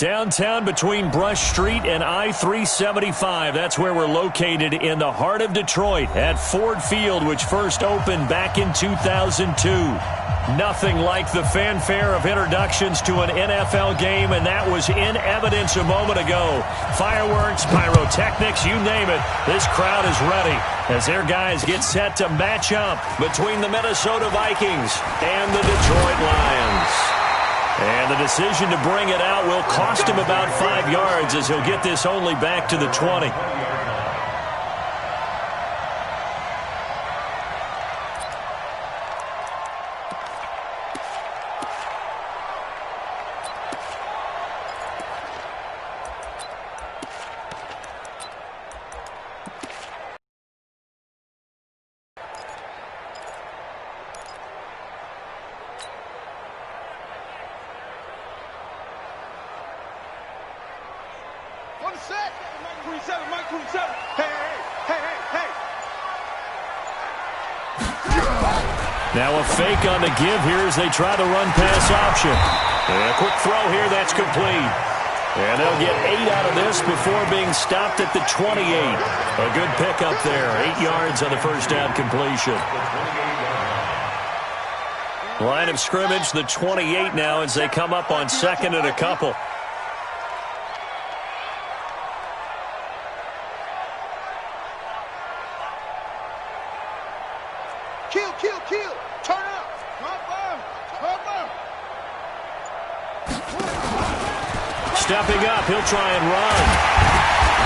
Downtown between Brush Street and I-375. That's where we're located in the heart of Detroit at Ford Field, which first opened back in 2002. Nothing like the fanfare of introductions to an NFL game, and that was in evidence a moment ago. Fireworks, pyrotechnics, you name it. This crowd is ready as their guys get set to match up between the Minnesota Vikings and the Detroit Lions. And the decision to bring it out will cost him about 5 yards as he'll get this only back to the 20. Now a fake on the give here as they try the run-pass option. And a quick throw here, that's complete. And they'll get 8 out of this before being stopped at the 28. A good pickup there, 8 yards on the first down completion. Line of scrimmage, the 28 now as they come up on second and a couple. Kill. Turn up. Stepping up, he'll try and run.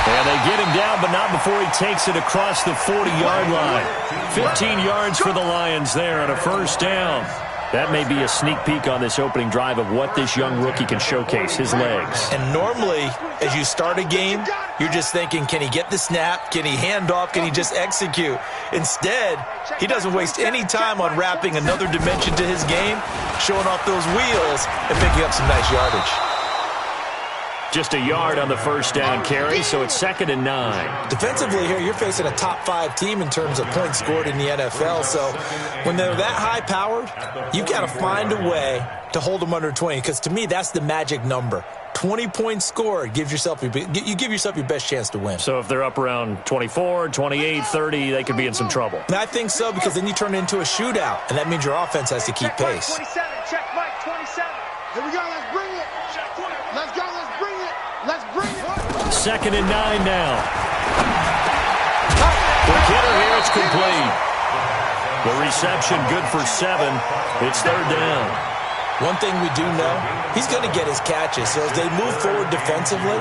And they get him down, but not before he takes it across the 40-yard line. 15 yards for the Lions there on a first down. That may be a sneak peek on this opening drive of what this young rookie can showcase, his legs. And normally, as you start a game, you're just thinking, can he get the snap? Can he hand off? Can he just execute? Instead, he doesn't waste any time on wrapping another dimension to his game, showing off those wheels, and picking up some nice yardage. Just a yard on the first down carry, so it's 2nd and 9. Defensively here, you're facing a top-5 team in terms of points scored in the NFL, so when they're that high-powered, you've got to find a way to hold them under 20, because to me, that's the magic number. 20 points scored, you give yourself your best chance to win. So if they're up around 24, 28, 30, they could be in some trouble. And I think so, because then you turn it into a shootout, and that means your offense has to keep pace. 27, check Mike, 27. Here we go, let's bring it. Let's go, let's bring it. Let's bring it. 2nd and 9 now. The kidder here, it's complete. The reception good for 7. It's 3rd down. One thing we do know, he's going to get his catches. So as they move forward defensively,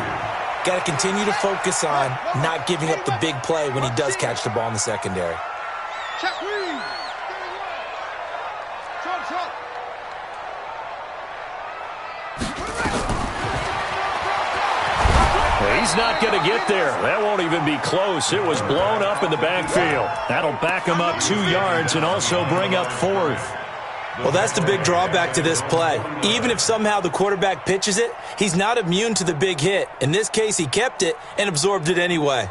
got to continue to focus on not giving up the big play when he does catch the ball in the secondary. Check, please. He's not going to get there. That won't even be close. It was blown up in the backfield. That'll back him up 2 yards and also bring up 4th. Well, that's the big drawback to this play. Even if somehow the quarterback pitches it, he's not immune to the big hit. In this case, he kept it and absorbed it anyway.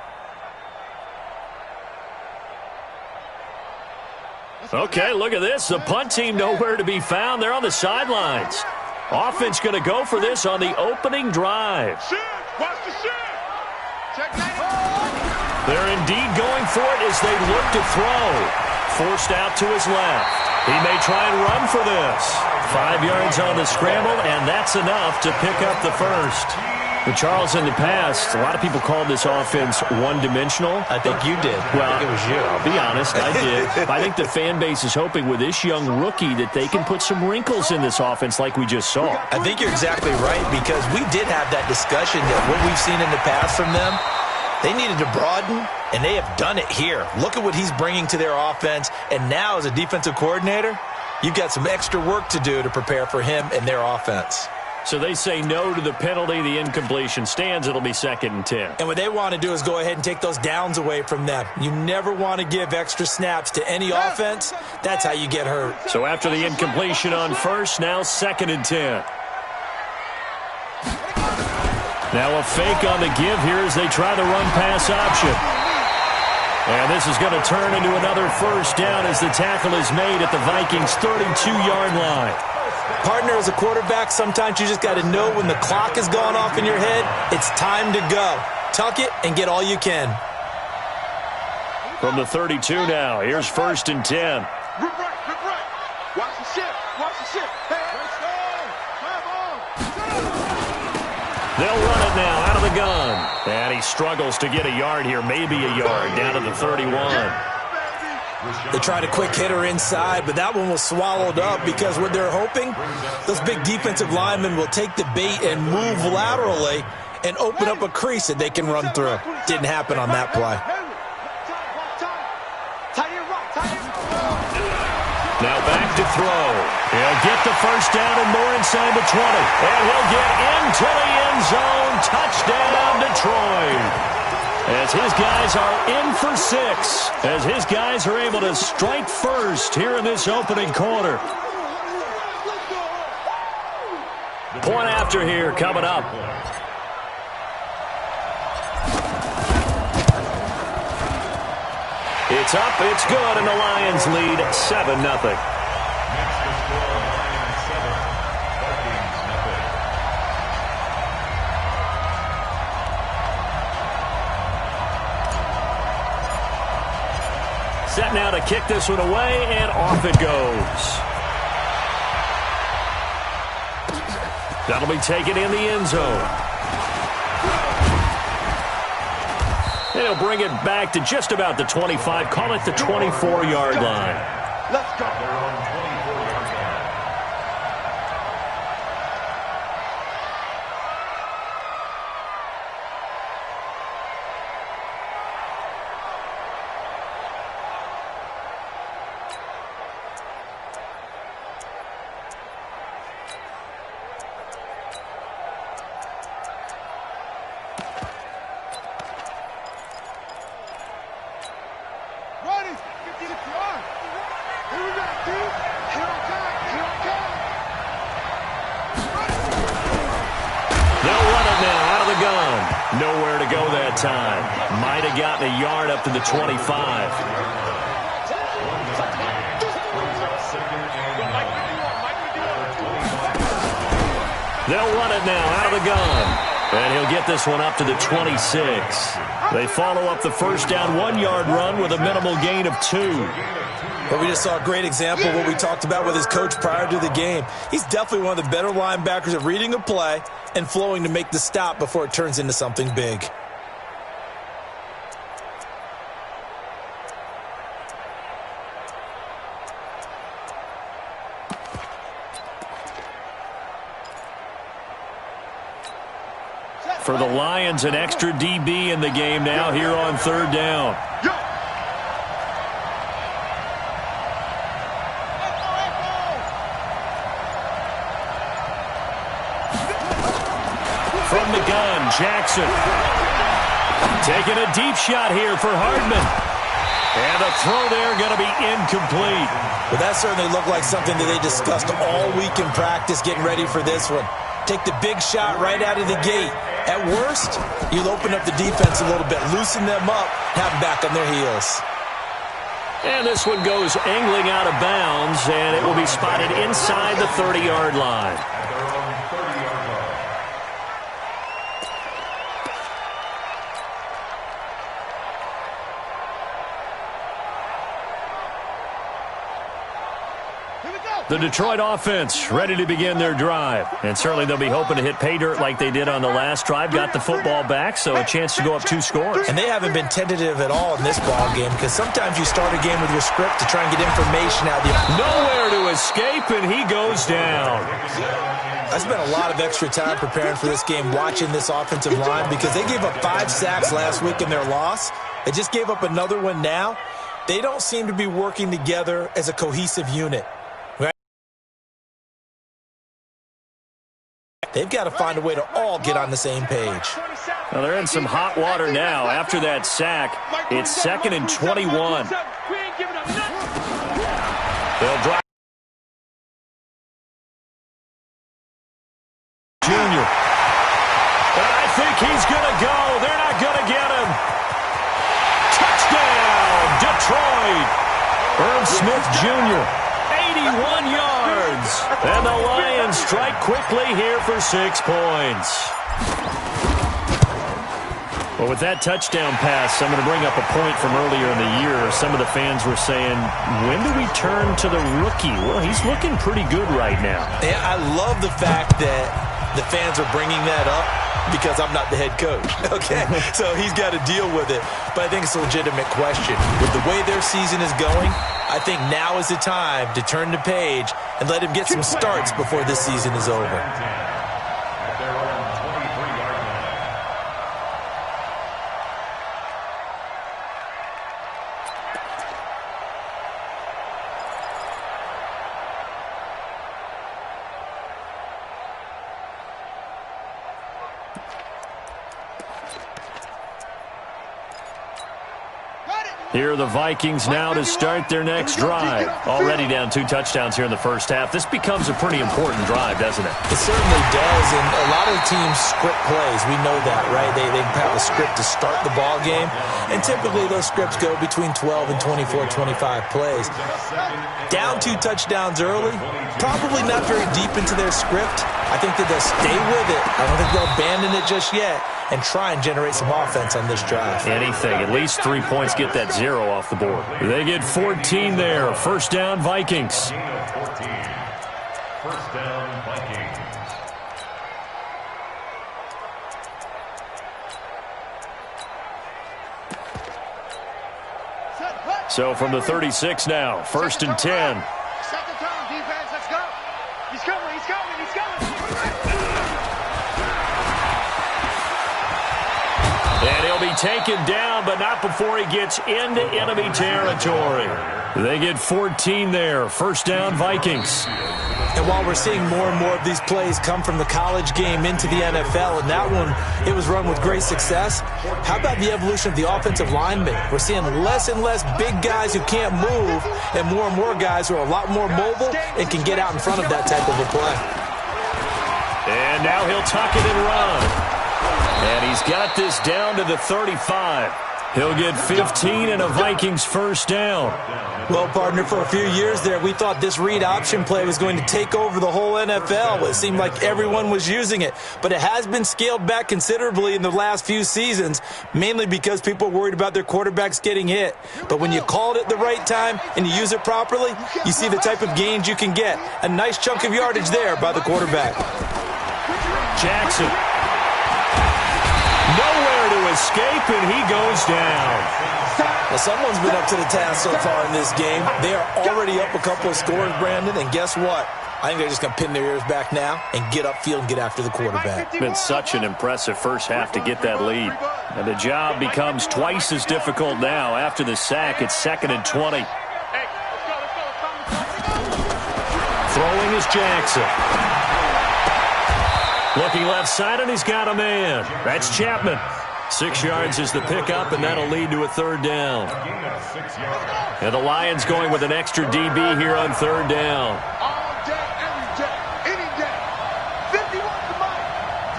Okay, look at this. The punt team nowhere to be found. They're on the sidelines. Offense going to go for this on the opening drive. Watch the shit. They're indeed going for it as they look to throw. Forced out to his left. He may try and run for this. 5 yards on the scramble, and that's enough to pick up the first. But Charles, in the past, a lot of people called this offense one-dimensional. I think you did. Well, I think it was you. I'll be honest, I did. I think the fan base is hoping with this young rookie that they can put some wrinkles in this offense like we just saw. I think you're exactly right, because we did have that discussion that what we've seen in the past from them, they needed to broaden, and they have done it here. Look at what he's bringing to their offense, and now as a defensive coordinator, you've got some extra work to do to prepare for him and their offense. So they say no to the penalty. The incompletion stands. It'll be 2nd and 10. And what they want to do is go ahead and take those downs away from them. You never want to give extra snaps to any offense. That's how you get hurt. So after the incompletion on first, now 2nd and 10. Now a fake on the give here as they try the run-pass option. And this is going to turn into another first down as the tackle is made at the Vikings' 32-yard line. Partner, as a quarterback, sometimes you just got to know when the clock has gone off in your head, it's time to go. Tuck it and get all you can. From the 32 now, here's 1st and 10. Rip right. Watch the ship. Hey, let's go. Come on. They'll run it now out of the gun. And he struggles to get a yard here, maybe a yard, down to the 31. They tried a quick hitter inside, but that one was swallowed up because what they're hoping, those big defensive linemen will take the bait and move laterally and open up a crease that they can run through. Didn't happen on that play. Now back to throw. He'll get the first down and more inside the 20. And he'll get into the end zone. Touchdown, Detroit. As his guys are in for 6. As his guys are able to strike first here in this opening quarter. Point after here coming up. It's up, it's good, and the Lions lead 7-0. Set now to kick this one away, and off it goes. That'll be taken in the end zone. And he'll bring it back to just about the 25. Call it the 24-yard line. Let's go. Nowhere to go that time. Might have gotten a yard up to the 25. They'll run it now out of the gun. And he'll get this one up to the 26. They follow up the first down 1-yard run with a minimal gain of 2. But we just saw a great example of what we talked about with his coach prior to the game. He's definitely one of the better linebackers at reading a play and flowing to make the stop before it turns into something big. For the Lions, an extra DB in the game now here on 3rd down. From the gun, Jackson. Taking a deep shot here for Hardman. And the throw there going to be incomplete. Well, that certainly looked like something that they discussed all week in practice getting ready for this one. Take the big shot right out of the gate. At worst, you'll open up the defense a little bit, loosen them up, have them back on their heels. And this one goes angling out of bounds, and it will be spotted inside the 30-yard line. The Detroit offense ready to begin their drive. And certainly they'll be hoping to hit pay dirt like they did on the last drive. Got the football back, so a chance to go up 2 scores. And they haven't been tentative at all in this ball game because sometimes you start a game with your script to try and get information out of you. Nowhere to escape, and he goes down. I spent a lot of extra time preparing for this game watching this offensive line because they gave up 5 sacks last week in their loss. They just gave up another one now. They don't seem to be working together as a cohesive unit. They've got to find a way to all get on the same page. Well, they're in some hot water now. After that sack, it's 2nd and 21. They'll drive. Junior. And I think he's going to go. They're not going to get him. Touchdown! Detroit. Irv Smith Jr., 81 yards. And the Lions strike quickly here for 6 points. Well, with that touchdown pass, I'm going to bring up a point from earlier in the year. Some of the fans were saying, when do we turn to the rookie? Well, he's looking pretty good right now. Yeah, I love the fact that the fans are bringing that up because I'm not the head coach, okay? So he's got to deal with it. But I think it's a legitimate question. With the way their season is going, I think now is the time to turn the page and let him get some starts before this season is over. Here are the Vikings now to start their next drive. Already down 2 touchdowns here in the first half. This becomes a pretty important drive, doesn't it? It certainly does, and a lot of the teams script plays. We know that, right? They have a script to start the ball game, and typically those scripts go between 12 and 24, 25 plays. Down 2 touchdowns early, probably not very deep into their script. I think that they'll stay with it. I don't think they'll abandon it just yet and try and generate some offense on this drive. Anything. At least 3 points, get that 0 off the board. They get 14 there. First down, Vikings. First down, Vikings. So from the 36 now, first and 10. Second down, defense, let's go. He's coming, he's coming, he's coming. And he'll be taken down, but not before he gets into enemy territory. They get 14 there. First down, Vikings. And while we're seeing more and more of these plays come from the college game into the NFL, and that one, it was run with great success, how about the evolution of the offensive linemen? We're seeing less and less big guys who can't move and more guys who are a lot more mobile and can get out in front of that type of a play. And now he'll tuck it and run. And he's got this down to the 35. He'll get 15 and a Vikings first down. Well, partner, for a few years there, we thought this read option play was going to take over the whole NFL. It seemed like everyone was using it. But it has been scaled back considerably in the last few seasons, mainly because people are worried about their quarterbacks getting hit. But when you call it at the right time and you use it properly, you see the type of gains you can get. A nice chunk of yardage there by the quarterback. Jackson. Nowhere to escape, and he goes down. Well, someone's been up to the task so far in this game. They are already up a couple of scores, Brandon, and guess what? I think they're just going to pin their ears back now and get upfield and get after the quarterback. It's been such an impressive first half to get that lead. And the job becomes twice as difficult now. After the sack, it's 2nd and 20. Throwing is Jackson. Looking left side, and he's got a man. That's Chapman. 6 yards is the pickup, and that'll lead to a third down. And the Lions going with an extra DB here on third down. All day, every day, any day. 51's the money.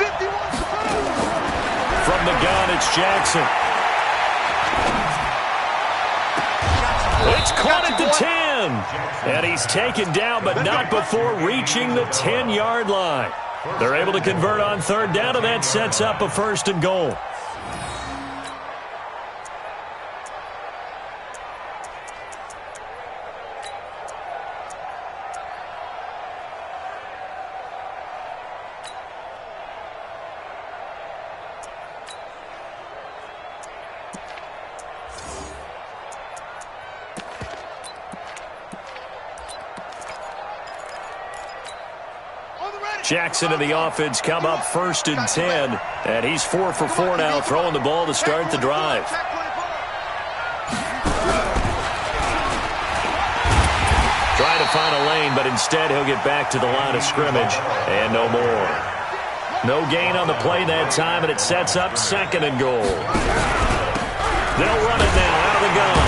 51's the money. From the gun, it's Jackson. It's caught at the 10. And he's taken down, but not before reaching the 10-yard line. They're able to convert on third down, and that sets up a 1st and goal. Jackson and the offense come up 1st and 10. And he's 4 for 4 now, throwing the ball to start the drive. Trying to find a lane, but instead he'll get back to the line of scrimmage. And no more. No gain on the play that time, and it sets up 2nd and goal. They'll run it now out of the gun.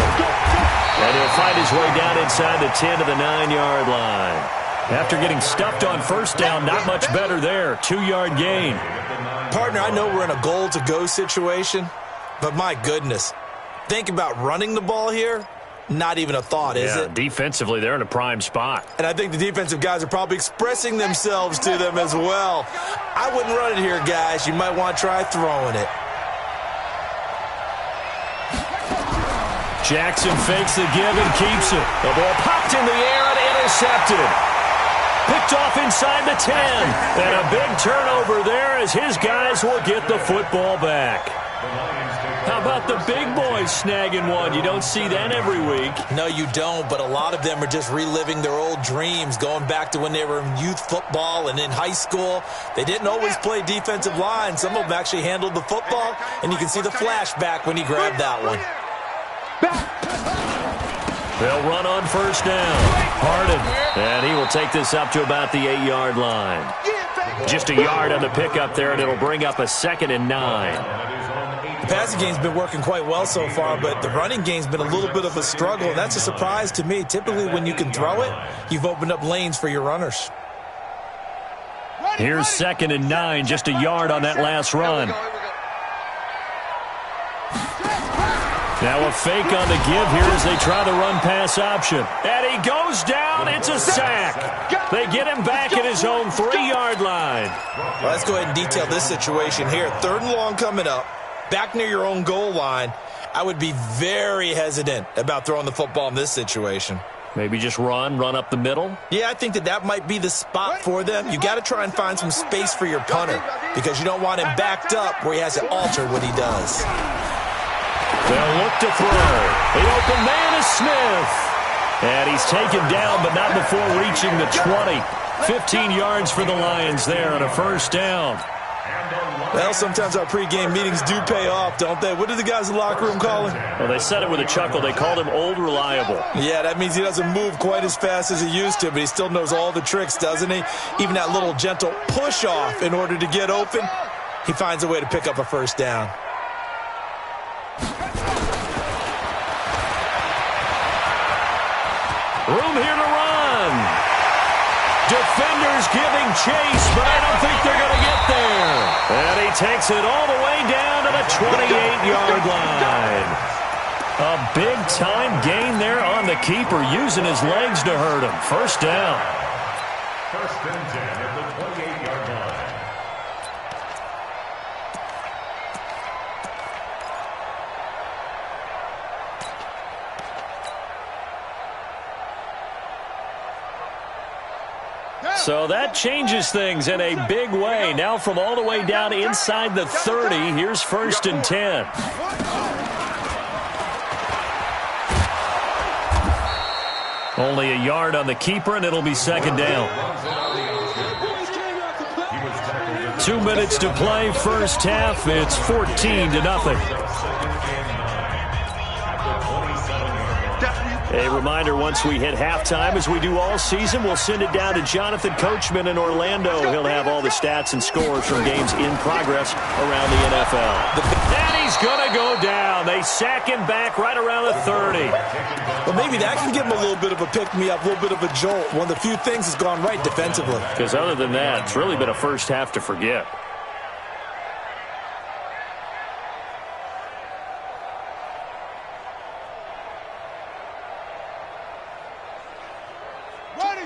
And he'll find his way down inside the 10 to the 9-yard line. After getting stuffed on first down, not much better there. 2-yard gain. Partner, I know we're in a goal-to-go situation, but my goodness, think about running the ball here. Not even a thought, is it? Defensively, they're in a prime spot. And I think the defensive guys are probably expressing themselves to them as well. I wouldn't run it here, guys. You might want to try throwing it. Jackson fakes the give and keeps it. The ball popped in the air and intercepted. Picked off inside the 10. And a big turnover there as his guys will get the football back. How about the big boys snagging one? You don't see that every week. No, you don't, but a lot of them are just reliving their old dreams, going back to when they were in youth football and in high school. They didn't always play defensive line. Some of them actually handled the football, and you can see the flashback when he grabbed that one. They'll run on first down. Harden, and he will take this up to about the 8-yard line. Just a yard on the pickup there, and it'll bring up a 2nd and 9. The passing game's been working quite well so far, but the running game's been a little bit of a struggle, and that's a surprise to me. Typically, when you can throw it, you've opened up lanes for your runners. Here's 2nd and 9, just a yard on that last run. Now a fake on the give here as they try the run-pass option. And he goes down. It's a sack. They get him back at his own 3-yard line. Well, let's go ahead and detail this situation here. 3rd and long coming up. Back near your own goal line. I would be very hesitant about throwing the football in this situation. Maybe just run up the middle? Yeah, I think that might be the spot for them. You got to try and find some space for your punter because you don't want him backed up where he has to alter what he does. They'll look to throw. The open man is Smith. And he's taken down, but not before reaching the 20. 15 yards for the Lions there on a first down. Well, sometimes our pregame meetings do pay off, don't they? What did the guys in the locker room call him? Well, they said it with a chuckle. They called him Old Reliable. Yeah, that means he doesn't move quite as fast as he used to, but he still knows all the tricks, doesn't he? Even that little gentle push-off in order to get open, he finds a way to pick up a first down. Room here to run. Defenders giving chase, but I don't think they're going to get there. And he takes it all the way down to the 28-yard line. A big-time gain there on the keeper, using his legs to hurt him. First down. 1st and 10 at the 28-yard line. So that changes things in a big way. Now from all the way down inside the 30, here's 1st and 10. Only a yard on the keeper, and it'll be 2nd down. 2 minutes to play, first half. It's 14-0. A reminder, once we hit halftime, as we do all season, we'll send it down to Jonathan Coachman in Orlando. He'll have all the stats and scores from games in progress around the NFL. And he's going to go down. They sack him back right around the 30. Well, maybe that can give him a little bit of a pick-me-up, a little bit of a jolt. One of the few things that's gone right defensively. Because other than that, it's really been a first half to forget.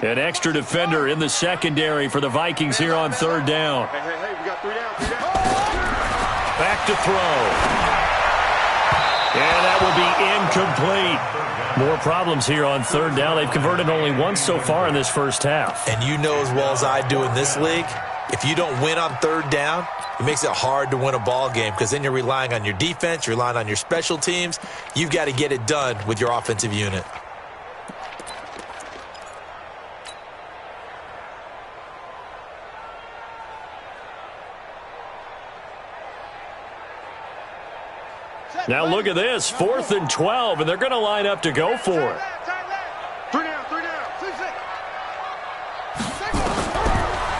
An extra defender in the secondary for the Vikings here on 3rd down. Hey, we got 3 down. Back to throw. And that will be incomplete. More problems here on 3rd down. They've converted only once so far in this first half. And you know as well as I do in this league, if you don't win on 3rd down, it makes it hard to win a ball game because then you're relying on your defense, you're relying on your special teams. You've got to get it done with your offensive unit. Now look at this, 4th and 12, and they're going to line up to go for it. 3 down.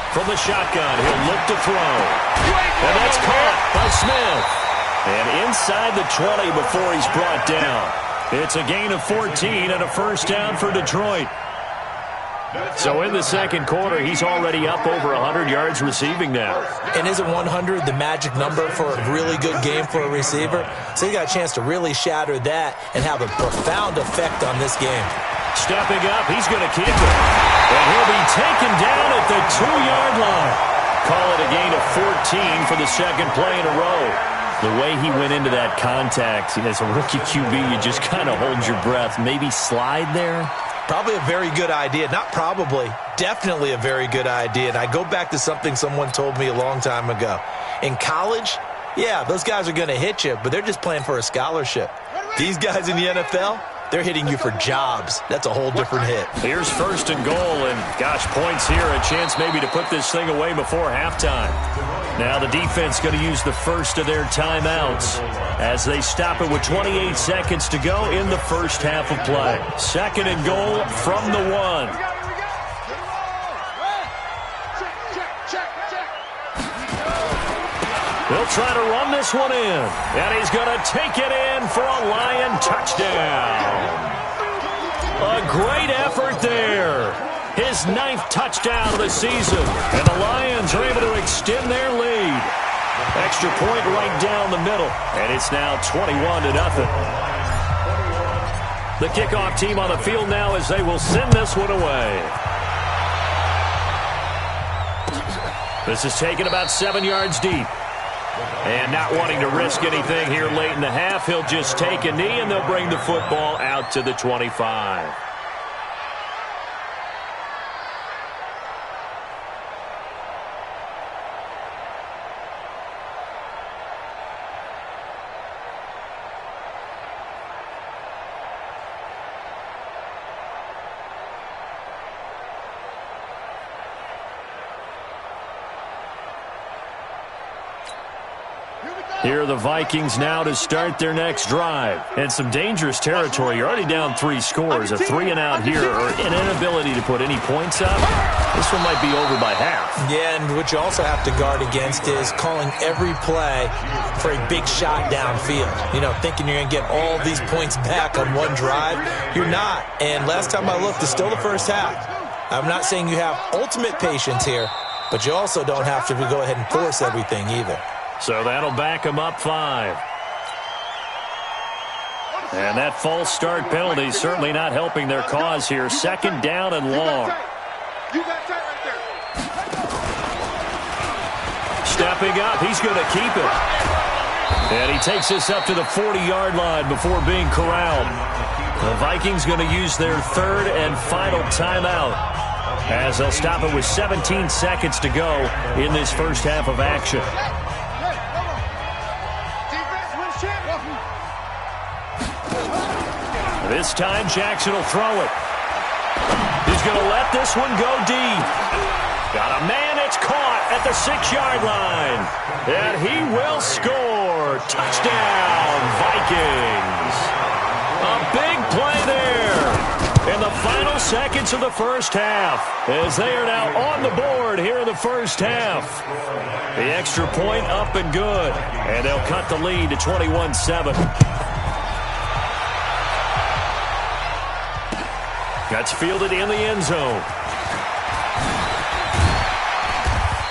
From the shotgun, he'll look to throw. And that's caught by Smith. And inside the 20 before he's brought down. It's a gain of 14 and a first down for Detroit. So in the second quarter, he's already up over 100 yards receiving now. And isn't 100 the magic number for a really good game for a receiver? So he got a chance to really shatter that and have a profound effect on this game. Stepping up, he's going to keep it. And he'll be taken down at the 2-yard line. Call it a gain of 14 for the second play in a row. The way he went into that contact as a rookie QB, you just kind of hold your breath. Maybe slide there? Probably a very good idea. Not probably. Definitely a very good idea. And I go back to something someone told me a long time ago. In college, yeah, those guys are going to hit you, but they're just playing for a scholarship. These guys in the NFL, they're hitting you for jobs. That's a whole different hit. Here's first and goal, and gosh, points here. A chance maybe to put this thing away before halftime. Now the defense going to use the first of their timeouts as they stop it with 28 seconds to go in the first half of play. Second and goal from the 1. They'll try to run this one in, and he's going to take it in for a Lion touchdown. A great effort there. His 9th touchdown of the season, and the Lions are able to extend their lead. Extra point right down the middle, and it's now 21-0. The kickoff team on the field now as they will send this one away. This is taken about 7 yards deep. And not wanting to risk anything here late in the half, he'll just take a knee, and they'll bring the football out to the 25. Here are the Vikings now to start their next drive. And some dangerous territory. You're already down 3 scores. A 3-and-out here or an inability to put any points up. This one might be over by half. Yeah, and what you also have to guard against is calling every play for a big shot downfield. You know, thinking you're going to get all these points back on one drive. You're not. And last time I looked, it's still the first half. I'm not saying you have ultimate patience here, but you also don't have to go ahead and force everything either. So that'll back them up 5. And that false start penalty certainly not helping their cause here. Second down and long. Stepping up, he's going to keep it. And he takes this up to the 40-yard line before being corralled. The Vikings going to use their 3rd and final timeout as they'll stop it with 17 seconds to go in this first half of action. This time, Jackson will throw it. He's going to let this one go deep. Got a man, it's caught at the 6-yard line. And he will score. Touchdown, Vikings. A big play there in the final seconds of the first half as they are now on the board here in the first half. The extra point up and good. And they'll cut the lead to 21-7. Gets fielded in the end zone.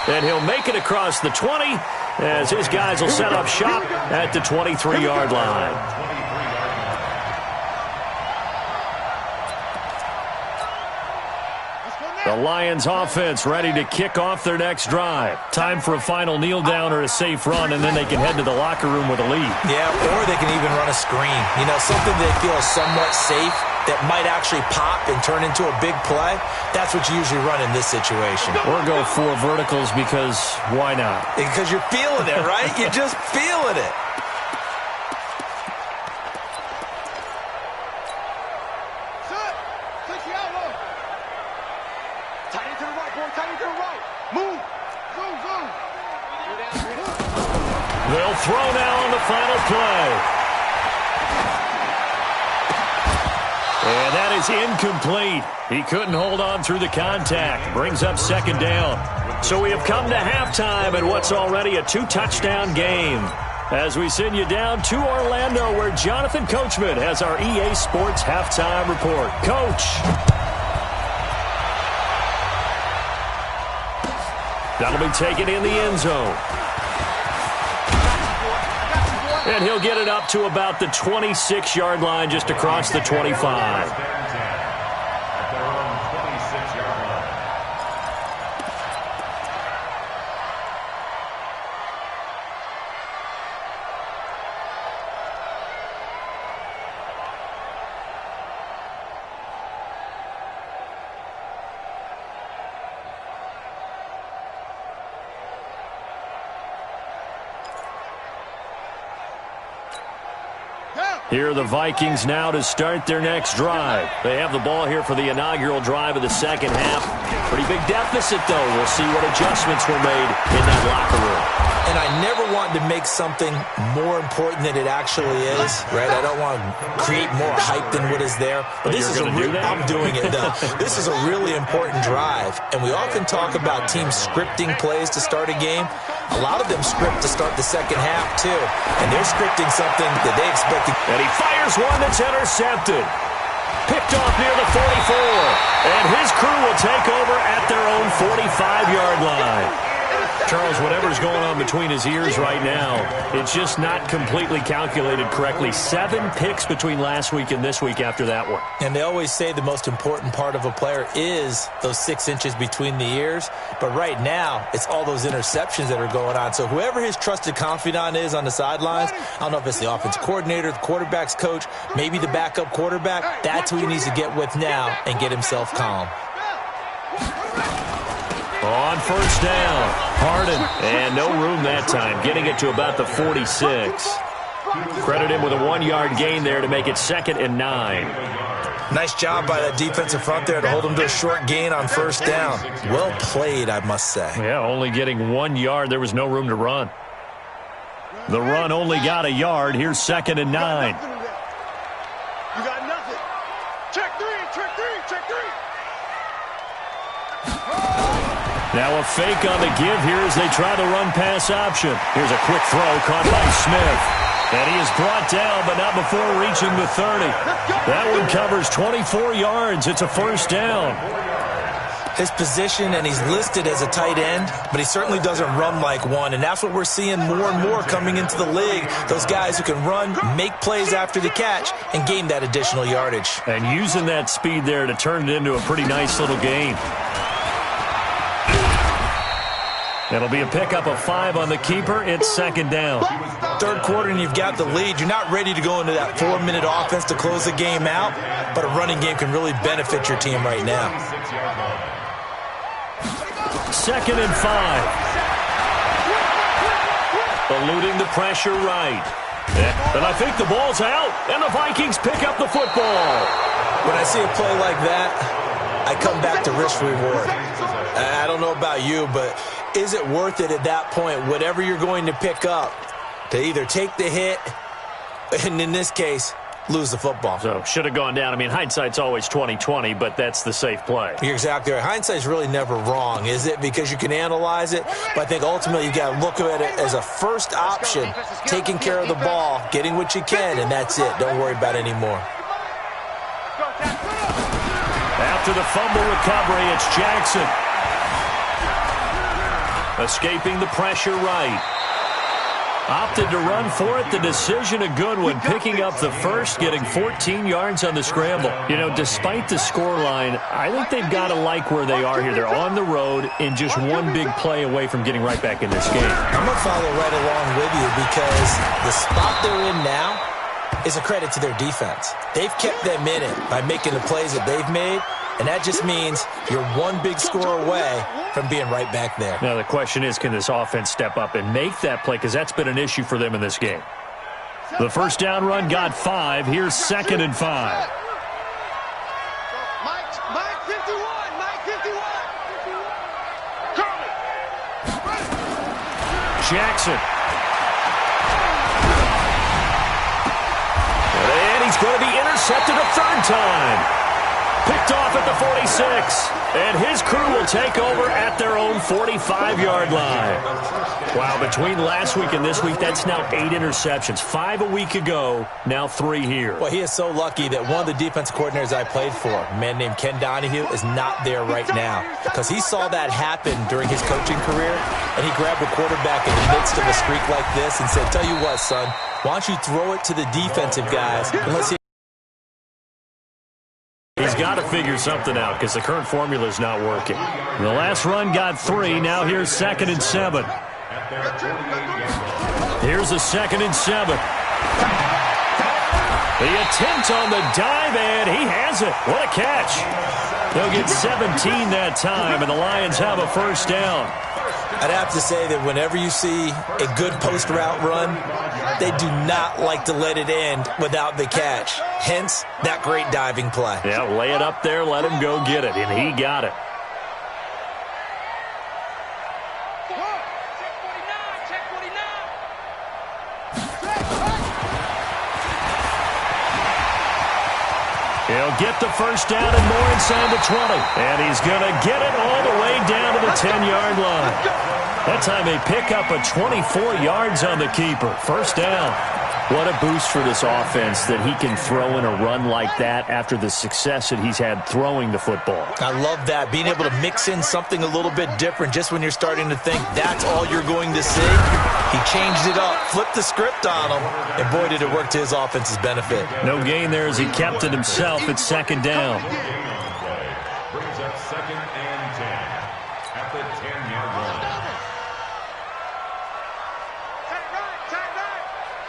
And he'll make it across the 20 as his guys will set up shop at the 23-yard line. The Lions offense ready to kick off their next drive. Time for a final kneel down or a safe run, and then they can head to the locker room with a lead. Yeah, or they can even run a screen. You know, something they feel is somewhat safe that might actually pop and turn into a big play. That's what you usually run in this situation. Or go 4 verticals because why not? Because you're feeling it, right? You're just feeling it. They'll throw now on the final play. And that is incomplete. He couldn't hold on through the contact. Brings up second down. So we have come to halftime at what's already a 2-touchdown game. As we send you down to Orlando, where Jonathan Coachman has our EA Sports Halftime Report. Coach. That'll be taken in the end zone. And he'll get it up to about the 26-yard line, just across the 25. Here are the Vikings now to start their next drive. They have the ball here for the inaugural drive of the second half. Pretty big deficit, though. We'll see what adjustments were made in that locker room. And I never want to make something more important than it actually is, right? I don't want to create more hype than what is there. But this is I'm doing it, though. This is a really important drive. And we often talk about teams scripting plays to start a game. A lot of them script to start the second half, too. And they're scripting something that they expect to... And he fires one that's intercepted. Picked off near the 44. And his crew will take over at their own 45-yard line. Charles, whatever's going on between his ears right now, it's just not completely calculated correctly. 7 picks between last week and this week after that one. And they always say the most important part of a player is those 6 inches between the ears. But right now, it's all those interceptions that are going on. So whoever his trusted confidant is on the sidelines, I don't know if it's the offense coordinator, the quarterback's coach, maybe the backup quarterback, that's who he needs to get with now and get himself calm. On first down, Harden, and no room that time, getting it to about the 46. Credit him with a 1-yard gain there to make it 2nd and 9. Nice job by that defensive front there to hold him to a short gain on first down. Well played, I must say. Yeah, only getting 1 yard. There was no room to run. The run only got a yard. Here's 2nd and 9. You got nothing. Check 3, check 3, check 3. Now a fake on the give here as they try the run-pass option. Here's a quick throw caught by Smith. And he is brought down, but not before reaching the 30. That one covers 24 yards. It's a first down. His position, and he's listed as a tight end, but he certainly doesn't run like one. And that's what we're seeing more and more coming into the league. Those guys who can run, make plays after the catch, and gain that additional yardage. And using that speed there to turn it into a pretty nice little gain. It'll be a pickup of 5 on the keeper. It's 2nd down. Third quarter and you've got the lead. You're not ready to go into that 4-minute offense to close the game out, but a running game can really benefit your team right now. 2nd and 5. Eluding the pressure right. And I think the ball's out, and the Vikings pick up the football. When I see a play like that, I come back to risk reward. I don't know about you, but is it worth it at that point, whatever you're going to pick up, to either take the hit, and in this case, lose the football? So, should have gone down. I mean, hindsight's always 20/20, but that's the safe play. You're exactly right. Hindsight's really never wrong, is it? Because you can analyze it, but I think ultimately you got to look at it as a first option, taking care of the ball, getting what you can, and that's it. Don't worry about it anymore. After the fumble recovery, it's Jackson. Escaping the pressure right. Opted to run for it. The decision a good one. Picking up the first, getting 14 yards on the scramble. You know, despite the scoreline, I think they've got to like where they are here. They're on the road and just one big play away from getting right back in this game. I'm going to follow right along with you because the spot they're in now is a credit to their defense. They've kept them in it by making the plays that they've made, and that just means you're one big score away from being right back there. Now, the question is, can this offense step up and make that play? Because that's been an issue for them in this game. The first down run got 5. Here's 2nd and 5. Mike 51, Mike 51. Curly. Jackson. And he's going to be intercepted a 3rd time. Picked off at the 46. And his crew will take over at their own 45-yard line. Wow, between last week and this week, that's now 8 interceptions. 5 a week ago, now 3 here. Well, he is so lucky that one of the defense coordinators I played for, a man named Ken Donahue, is not there right now. Because he saw that happen during his coaching career, and he grabbed a quarterback in the midst of a streak like this and said, tell you what, son, why don't you throw it to the defensive guys and let's see. He's got to figure something out because the current formula is not working. The last run got 3. Now here's 2nd and 7. Here's a 2nd and 7. The attempt on the dive, and he has it. What a catch. They'll get 17 that time, and the Lions have a first down. I'd have to say that whenever you see a good post route run, they do not like to let it end without the catch. Hence, that great diving play. Yeah, lay it up there, let him go get it, and he got it. He'll get the first down and more inside the 20. And he's going to get it all the way down to the 10-yard line. That time they pick up a 24 yards on the keeper. First down. What a boost for this offense that he can throw in a run like that after the success that he's had throwing the football. I love that, being able to mix in something a little bit different just when you're starting to think that's all you're going to see. He changed it up, flipped the script on him, and boy, did it work to his offense's benefit. No gain there as he kept it himself at 2nd down. Brings up 2nd and 10 at the 10-yard line.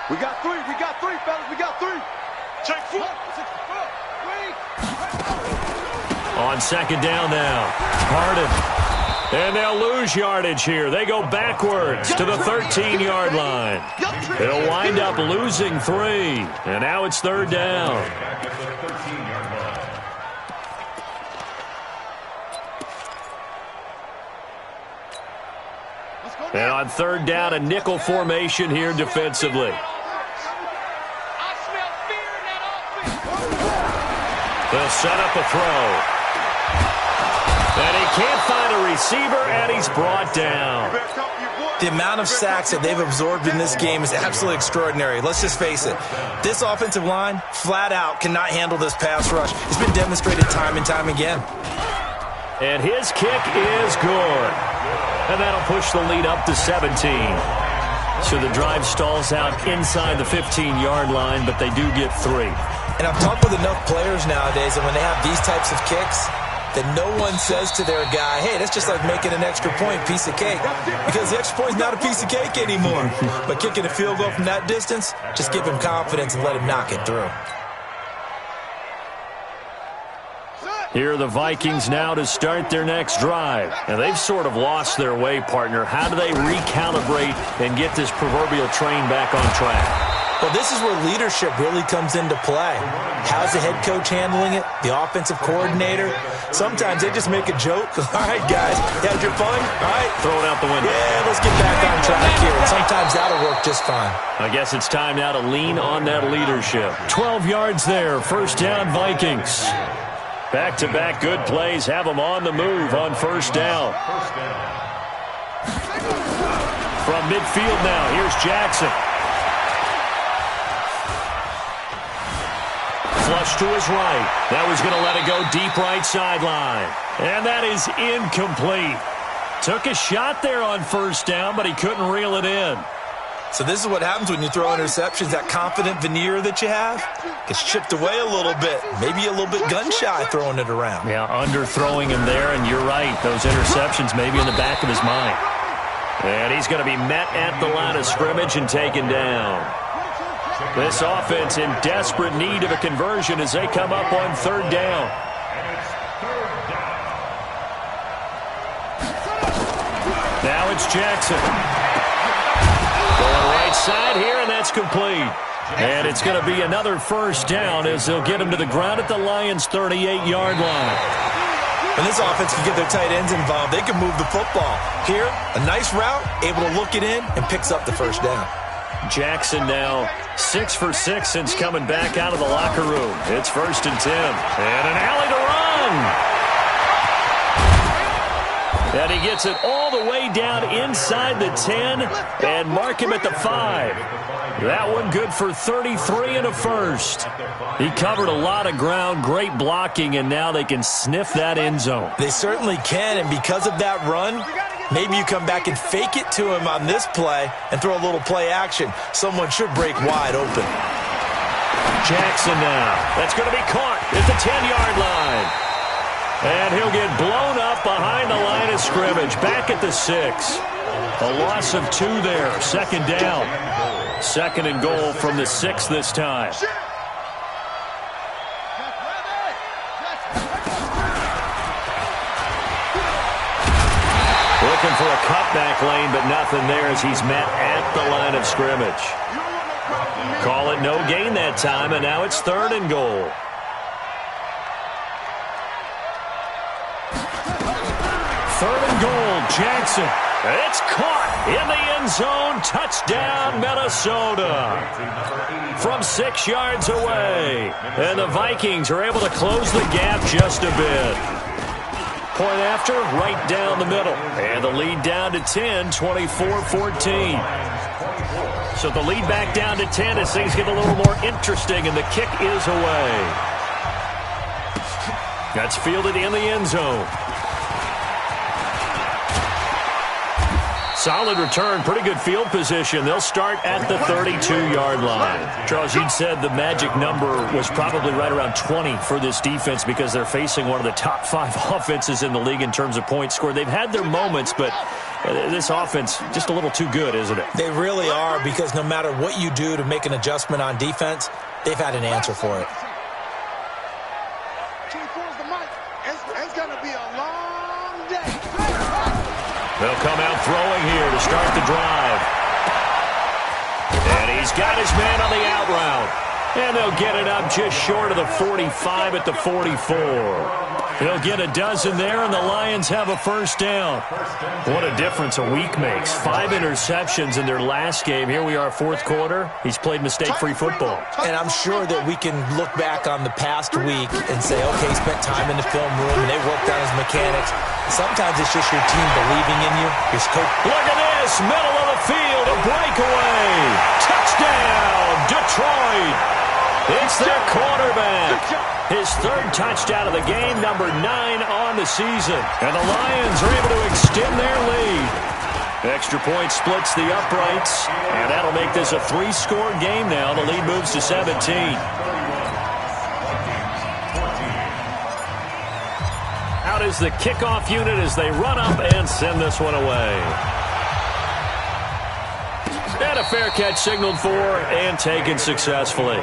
We got 3, fellas, we got 3. Check 4. 3. On 2nd down now. Harden. And they'll lose yardage here. They go backwards to the 13-yard line. They'll wind up losing 3. And now it's 3rd down. And on 3rd down, a nickel formation here defensively. They'll set up a throw. And he can't find a receiver, and he's brought down. The amount of sacks that they've absorbed in this game is absolutely extraordinary. Let's just face it. This offensive line, flat out, cannot handle this pass rush. It's been demonstrated time and time again. And his kick is good. And that'll push the lead up to 17. So the drive stalls out inside the 15-yard line, but they do get 3. And I've talked with enough players nowadays, and when they have these types of kicks, that no one says to their guy, hey, that's just like making an extra point, piece of cake. Because the extra point is not a piece of cake anymore. But kicking a field goal from that distance, just give him confidence and let him knock it through. Here are the Vikings now to start their next drive. And they've sort of lost their way, partner. How do they recalibrate and get this proverbial train back on track? Well, this is where leadership really comes into play. How's the head coach handling it? The offensive coordinator? Sometimes they just make a joke. All right, guys, you had your fun? All right. Throw it out the window. Yeah, let's get back on track here. And sometimes that'll work just fine. I guess it's time now to lean on that leadership. 12 yards there. First down, Vikings. Back-to-back good plays have them on the move on first down. From midfield now, here's Jackson. Flush to his right. That was going to let it go deep right sideline. And that is incomplete. Took a shot there on first down, but he couldn't reel it in. So this is what happens when you throw interceptions. That confident veneer that you have gets chipped away a little bit. Maybe a little bit gun-shy throwing it around. Yeah, underthrowing him there, and you're right. Those interceptions maybe in the back of his mind. And he's going to be met at the line of scrimmage and taken down. This offense in desperate need of a conversion as they come up on third down. Now it's Jackson. Going right side here, and that's complete. And it's going to be another first down as they'll get him to the ground at the Lions' 38-yard line. When this offense can get their tight ends involved, they can move the football. Here, a nice route, able to look it in, and picks up the first down. Jackson now 6 for 6 since coming back out of the locker room. It's 1st and 10. And an alley to run. And he gets it all the way down inside the 10 and mark him at the 5. That one good for 33 and a first. He covered a lot of ground, great blocking, and now they can sniff that end zone. They certainly can, and because of that run, maybe you come back and fake it to him on this play and throw a little play action. Someone should break wide open. Jackson now. That's going to be caught at the 10-yard line. And he'll get blown up behind the line of scrimmage. Back at the 6. A loss of 2 there. 2nd down. 2nd and goal from the 6 this time. Looking for a cutback lane, but nothing there as he's met at the line of scrimmage. Call it no gain that time, and now it's 3rd and goal. 3rd and goal, Jackson. It's caught in the end zone. Touchdown, Minnesota. From 6 yards away. And the Vikings are able to close the gap just a bit. Point after, right down the middle. And the lead down to 10, 24-14. So the lead back down to 10 as things get a little more interesting, and the kick is away. That's fielded in the end zone. Solid return, pretty good field position. They'll start at the 32-yard line. Charles, you'd said the magic number was probably right around 20 for this defense because they're facing one of the top 5 offenses in the league in terms of points scored. They've had their moments, but this offense just a little too good, isn't it? They really are, because no matter what you do to make an adjustment on defense, they've had an answer for it. It's going to be a long day. They'll come out throwing here to start the drive. And he's got his man on the out route. And they'll get it up just short of the 45 at the 44. He'll get a dozen there, and the Lions have a first down. What a difference a week makes. 5 interceptions in their last game. Here we are, 4th quarter. He's played mistake-free football. And I'm sure that we can look back on the past week and say, okay, he spent time in the film room, and they worked on his mechanics. Sometimes it's just your team believing in you. Your coach. Look at this, middle of the field, a breakaway. Touchdown, Detroit. It's their quarterback. His 3rd touchdown of the game, number 9 on the season. And the Lions are able to extend their lead. Extra point splits the uprights, and that'll make this a 3-score game now. The lead moves to 17. Out is the kickoff unit as they run up and send this one away. And a fair catch signaled for and taken successfully.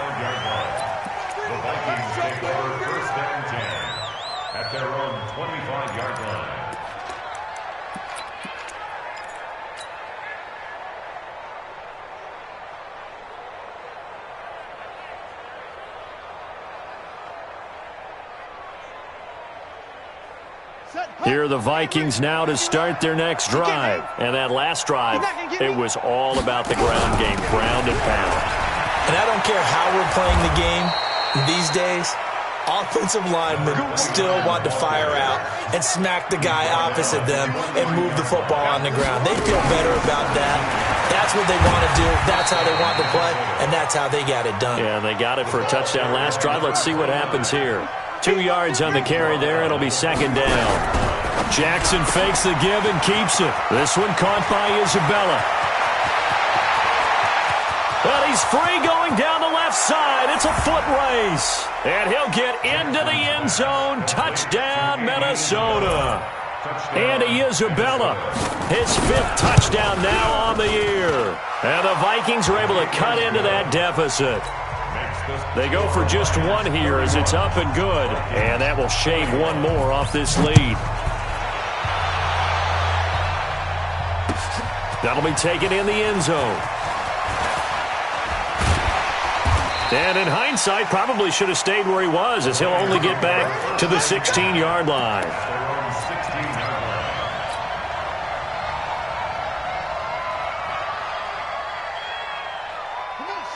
Here are the Vikings now to start their next drive. And that last drive, it was all about the ground game, ground and pound. And I don't care how we're playing the game these days, offensive linemen still want to fire out and smack the guy opposite them and move the football on the ground. They feel better about that. That's what they want to do. That's how they want to play, and that's how they got it done. Yeah, they got it for a touchdown last drive. Let's see what happens here. 2 yards on the carry there. It'll be 2nd down. Jackson fakes the give and keeps it. This one caught by Isabella. Well, he's free going down the left side. It's a foot race. And he'll get into the end zone. Touchdown, Minnesota. Andy Isabella, his 5th touchdown now on the year. And the Vikings are able to cut into that deficit. They go for just 1 here as it's up and good. And that will shave 1 more off this lead. That'll be taken in the end zone. And in hindsight, probably should have stayed where he was, as he'll only get back to the 16-yard line.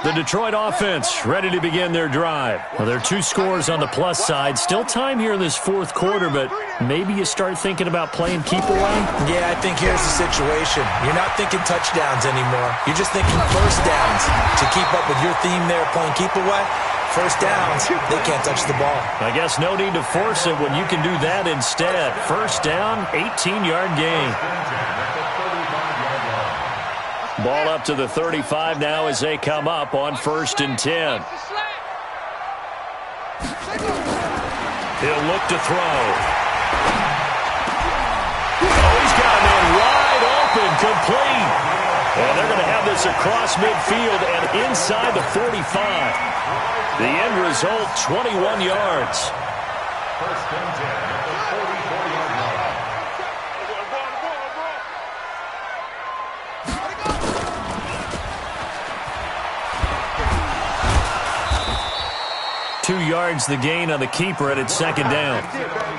The Detroit offense ready to begin their drive. Well, there are 2 scores on the plus side. Still time here in this fourth quarter, but maybe you start thinking about playing keep away? Yeah, I think here's the situation. You're not thinking touchdowns anymore. You're just thinking first downs. To keep up with your theme there, playing keep away, first downs, they can't touch the ball. I guess no need to force it when you can do that instead. First down, 18-yard gain. Ball up to the 35 now as they come up on 1st and 10. He'll look to throw. Oh, he's got a man wide open, complete. And they're going to have this across midfield and inside the 45. The end result, 21 yards. First and 10 at the 44-yard line. 2 yards the gain on the keeper, and it's 2nd down.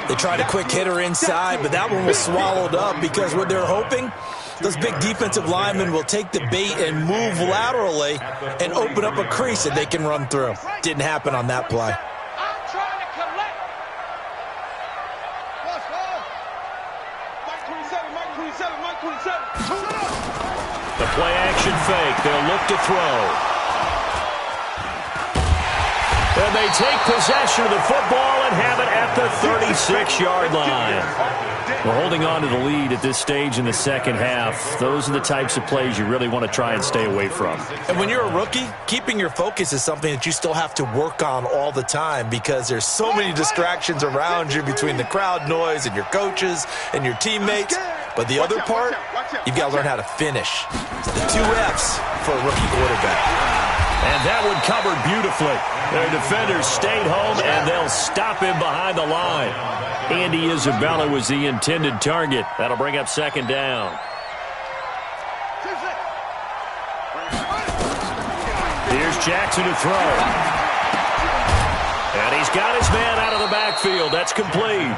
They tried a quick hitter inside, but that one was swallowed up because what they're hoping, those big defensive linemen will take the bait and move laterally and open up a crease that they can run through. Didn't happen on that play. The play action fake. They'll look to throw. And they take possession of the football and have it at the 36-yard line. We're holding on to the lead at this stage in the second half. Those are the types of plays you really want to try and stay away from. And when you're a rookie, keeping your focus is something that you still have to work on all the time because there's so many distractions around you between the crowd noise and your coaches and your teammates. But the other part, you've got to learn how to finish. The 2 F's for a rookie quarterback. And that one covered beautifully. Their defenders stayed home, and they'll stop him behind the line. Andy Isabella was the intended target. That'll bring up 2nd down. Here's Jackson to throw. And he's got his man out of the backfield. That's complete.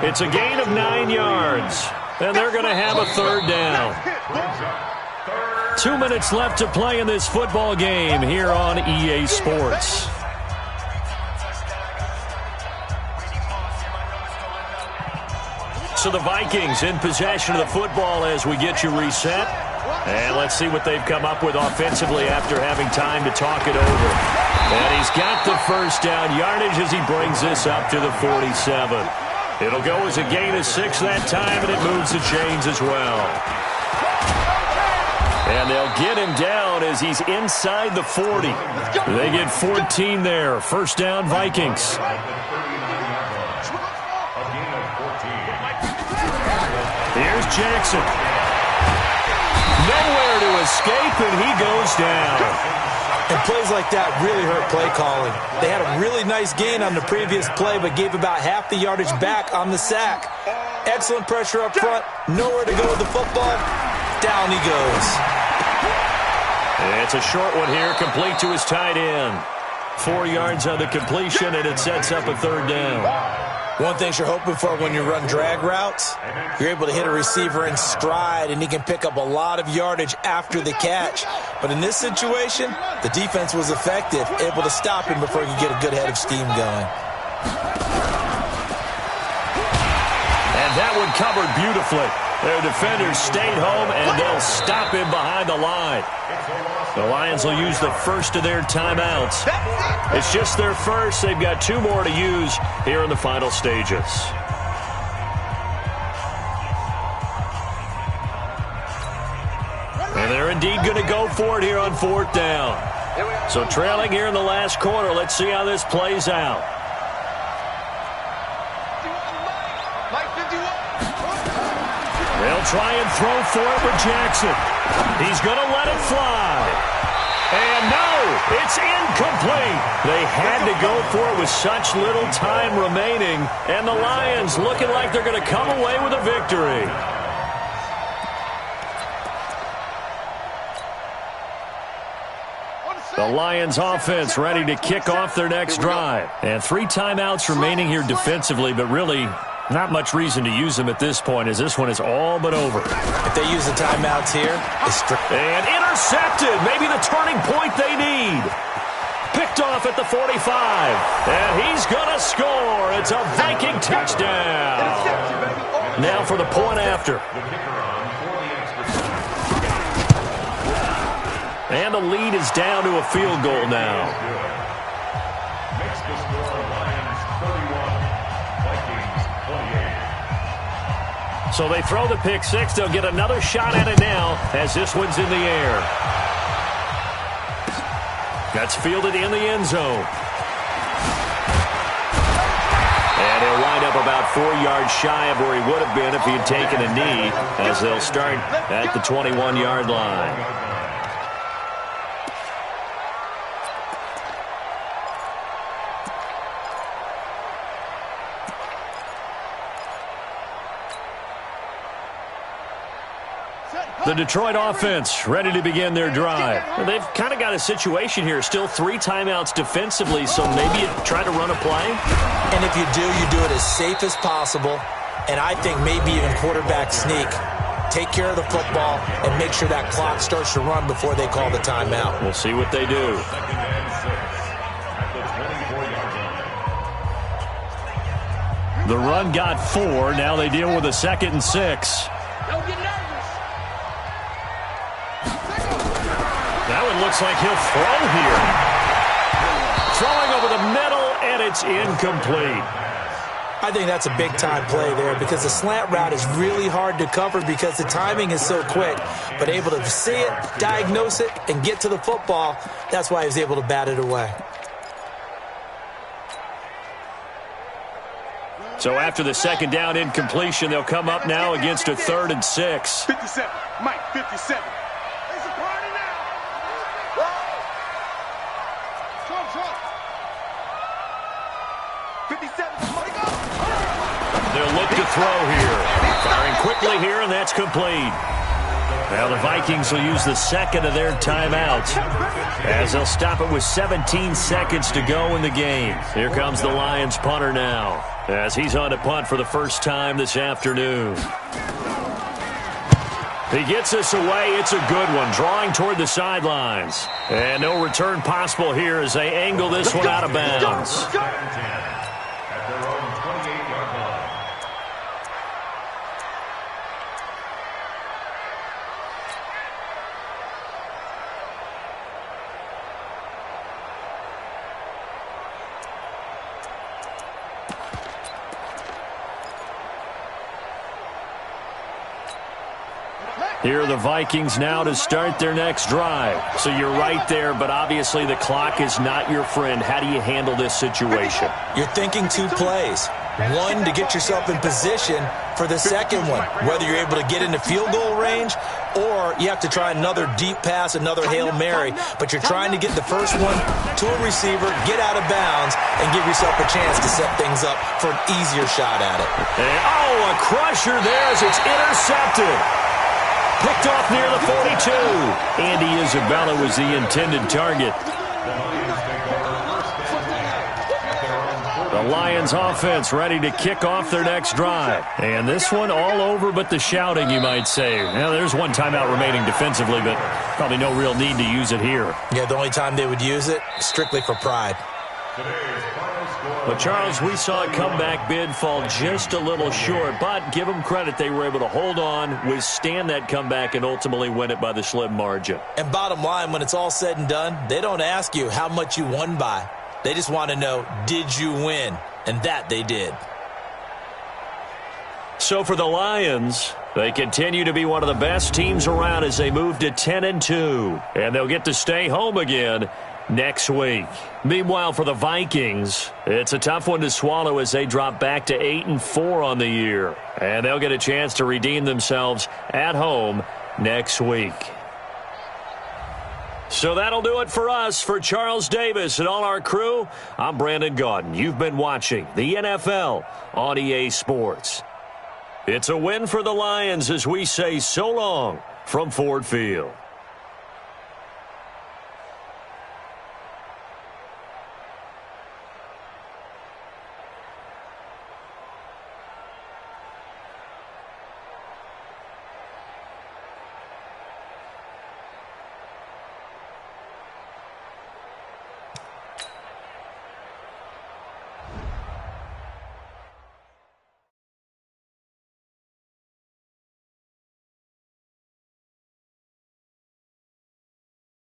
It's a gain of 9 yards. And they're going to have a 3rd down. 2 minutes left to play in this football game here on EA Sports. So the Vikings in possession of the football as we get you reset. And let's see what they've come up with offensively after having time to talk it over. And he's got the first down yardage as he brings this up to the 47. It'll go as a gain of 6 that time, and it moves the chains as well. And they'll get him down as he's inside the 40. They get 14 there. First down, Vikings. Here's Jackson. Nowhere to escape, and he goes down. And plays like that really hurt play calling. They had a really nice gain on the previous play, but gave about half the yardage back on the sack. Excellent pressure up front. Nowhere to go with the football. Down he goes. It's a short one here, complete to his tight end. 4 yards on the completion, and it sets up a 3rd down. One thing you're hoping for when you run drag routes, you're able to hit a receiver in stride, and he can pick up a lot of yardage after the catch. But in this situation, the defense was effective, able to stop him before he could get a good head of steam going. And that one covered beautifully. Their defenders stayed home, and they'll stop him behind the line. The Lions will use the first of their timeouts. It's just their first. They've got 2 more to use here in the final stages. And they're indeed going to go for it here on 4th down. So trailing here in the last quarter. Let's see how this plays out. They'll try and throw for it with Jackson. He's going to let it fly. And no, it's incomplete. They had to go for it with such little time remaining. And the Lions looking like they're going to come away with a victory. The Lions offense ready to kick off their next drive. And 3 timeouts remaining here defensively, but really not much reason to use them at this point as this one is all but over. If they use the timeouts here, it's and intercepted. Maybe the turning point they off at the 45. And he's going to score. It's a Viking touchdown. Now for the point after. And the lead is down to a field goal now. So they throw the pick six. They'll get another shot at it now as this one's in the air. That's fielded in the end zone. And he'll wind up about 4 yards shy of where he would have been if he had taken a knee, as they'll start at the 21-yard line. The Detroit offense ready to begin their drive. They've kind of got a situation here. Still 3 timeouts defensively, so maybe you try to run a play. And if you do it as safe as possible. And I think maybe even quarterback sneak. Take care of the football and make sure that clock starts to run before they call the timeout. We'll see what they do. The run got 4. Now they deal with a 2nd and 6. Now it looks like he'll throw here. Throwing over the middle, and it's incomplete. I think that's a big-time play there because the slant route is really hard to cover because the timing is so quick. But able to see it, diagnose it, and get to the football, that's why he was able to bat it away. So after the 2nd down incompletion, they'll come up now against a 3rd and 6. 57, Mike, 57. They'll look to throw here. Firing quickly here, and that's complete. Now the Vikings will use the 2nd of their timeouts as they'll stop it with 17 seconds to go in the game. Here comes the Lions punter now as he's on to punt for the first time this afternoon. He gets us away. It's a good one, drawing toward the sidelines. And no return possible here as they angle this one out of bounds. Here are the Vikings now to start their next drive. So you're right there, but obviously the clock is not your friend. How do you handle this situation? You're thinking 2 plays. One, to get yourself in position for the second one, whether you're able to get into field goal range or you have to try another deep pass, another Hail Mary. But you're trying to get the first one to a receiver, get out of bounds, and give yourself a chance to set things up for an easier shot at it. And, a crusher there as it's intercepted. Picked off near the 42. Andy Isabella was the intended target. The Lions offense ready to kick off their next drive. And this one all over but the shouting, you might say. Now, there's 1 timeout remaining defensively, but probably no real need to use it here. Yeah, the only time they would use it, strictly for pride. But, Charles, we saw a comeback bid fall just a little short, but give them credit. They were able to hold on, withstand that comeback, and ultimately win it by the slim margin. And bottom line, when it's all said and done, they don't ask you how much you won by. They just want to know, did you win? And that they did. So for the Lions, they continue to be one of the best teams around as they move to 10-2. And they'll get to stay home again next week. Meanwhile, for the Vikings, it's a tough one to swallow as they drop back to 8-4 on the year. And they'll get a chance to redeem themselves at home next week. So that'll do it for us. For Charles Davis and all our crew, I'm Brandon Gaudin. You've been watching the NFL on EA Sports. It's a win for the Lions as we say so long from Ford Field.